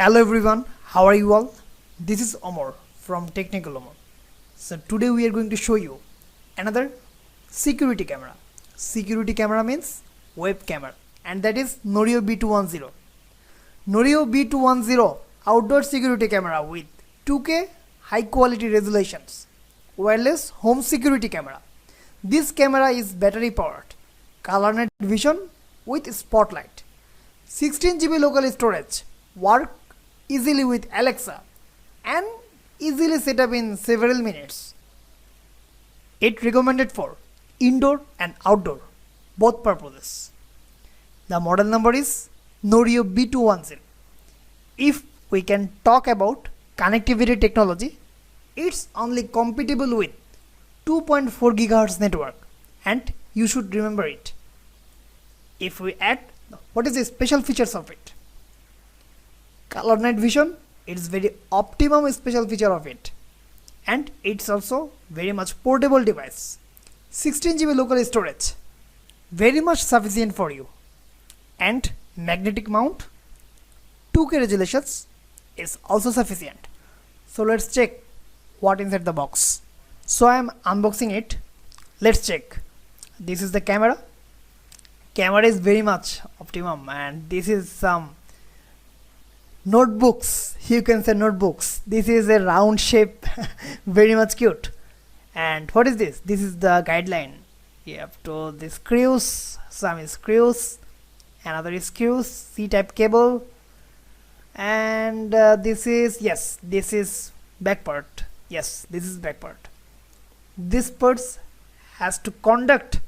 Hello everyone, how are you all? This is Omar from Technicalomor. So today we are going to show you another security camera. Security camera means web camera, and that is Noorio B210. Noorio B210 outdoor security camera with 2K high quality resolutions, wireless home security camera. This camera is battery powered, color night vision with spotlight, 16 GB local storage, work easily with Alexa and easily set up in several minutes. It recommended for indoor and outdoor both purposes. The model number is Noorio B210. If we can talk about connectivity technology, it's only compatible with 2.4 GHz network, and you should remember it. If we add what is the special features of it? Color night vision, it's very optimum special feature of it, and it's also very much portable device. 16 GB local storage, very much sufficient for you, and magnetic mount, 2K resolutions is also sufficient. So let's check what inside the box. So I am unboxing it. Let's check. This is the camera. Camera is very much optimum, and this is some notebooks, you can say notebooks. This is a round shape, very much cute. And what is this? This is the guideline. You have to the screws, some screws, another screws, C-type cable, and this is back part. Yes, this is back part. This part has to conduct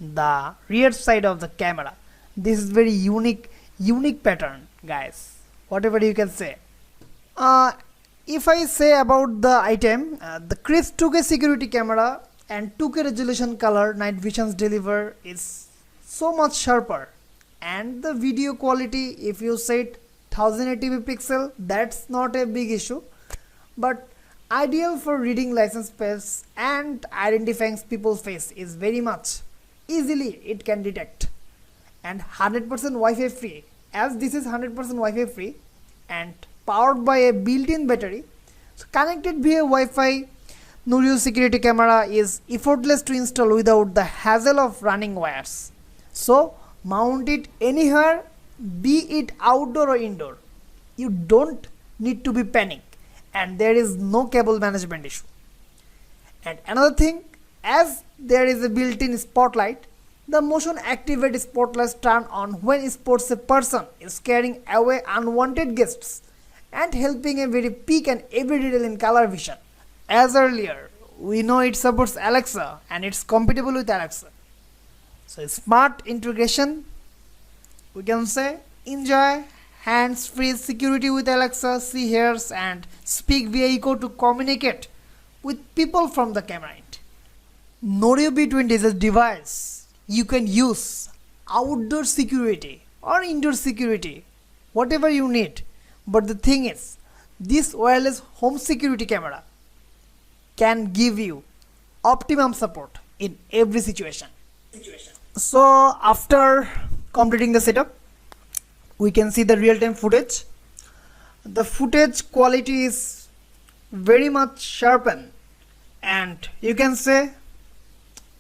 the rear side of the camera. This is very unique pattern, guys. Whatever you can say. If I say about the item, the crisp 2K security camera and 2K resolution color night visions deliver is so much sharper, and the video quality, if you set 1080p pixel, that's not a big issue, but ideal for reading license plates and identifying people's face is very much easily it can detect, and 100% Wi-Fi free. As this is 100% Wi-Fi free and powered by a built-in battery, so connected via Wi-Fi, Noorio security camera is effortless to install without the hassle of running wires. So mount it anywhere, be it outdoor or indoor. You don't need to be panic, and there is no cable management issue. And another thing, as there is a built-in spotlight, the motion activated spotlights turn on when spots a person is scaring away unwanted guests and helping a very peak and every detail in color vision. As earlier, we know it supports Alexa and it's compatible with Alexa. So smart integration, we can say. Enjoy hands-free security with Alexa, see hears and speak via echo to communicate with people from the camera end. Noorio B210 is a device you can use outdoor security or indoor security, whatever you need. But the thing is, this wireless home security camera can give you optimum support in every situation. So after completing the setup, we can see the real-time footage. The footage quality is very much sharpened, and you can say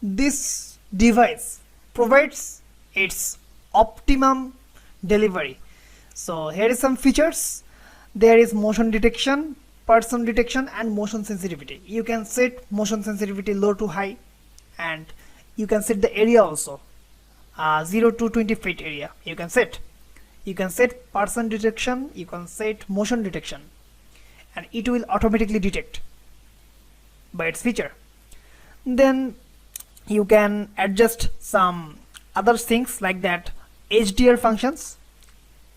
this device provides its optimum delivery. So here is some features. There is motion detection, person detection, and motion sensitivity. You can set motion sensitivity low to high, and you can set the area also, 0 to 20 feet area. You can set person detection, you can set motion detection, and it will automatically detect by its feature. Then you can adjust some other things like that. HDR functions,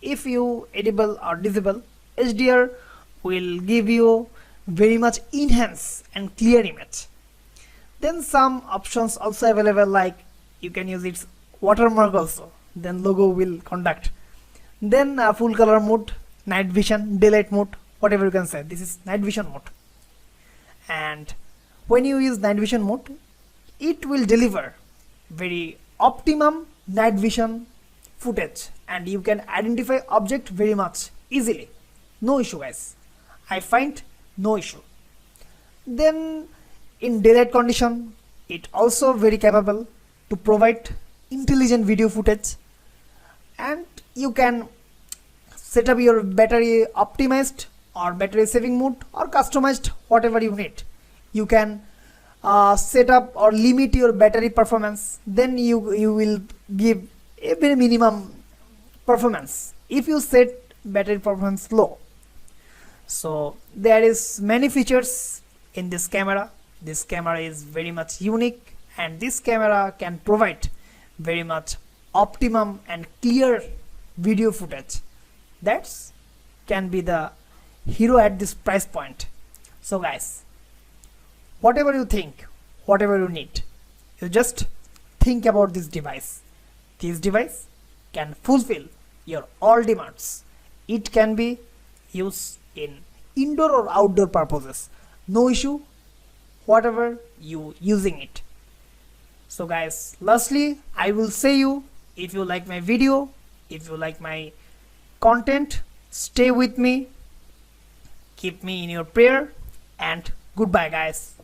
if you enable or disable HDR, will give you very much enhance and clear image. Then some options also available, like you can use its watermark also, then logo will conduct. Then full color mode, night vision, daylight mode, whatever you can say. This is night vision mode, and when you use night vision mode, it will deliver very optimum night vision footage, and you can identify object very much easily. no issue guys. I find no issue. Then in daylight condition, it also very capable to provide intelligent video footage, and you can set up your battery optimized or battery saving mode or customized, whatever you need. You can set up or limit your battery performance, then you will give a very minimum performance if you set battery performance low. So there is many features in this camera. This camera is very much unique, and this camera can provide very much optimum and clear video footage. That's can be the hero at this price point. So guys, whatever you think, whatever you need, you just think about this device. This device can fulfill your all demands. It can be used in indoor or outdoor purposes. No issue, whatever you using it. So guys, lastly, I will say you, if you like my video, if you like my content, stay with me, keep me in your prayer, and goodbye guys.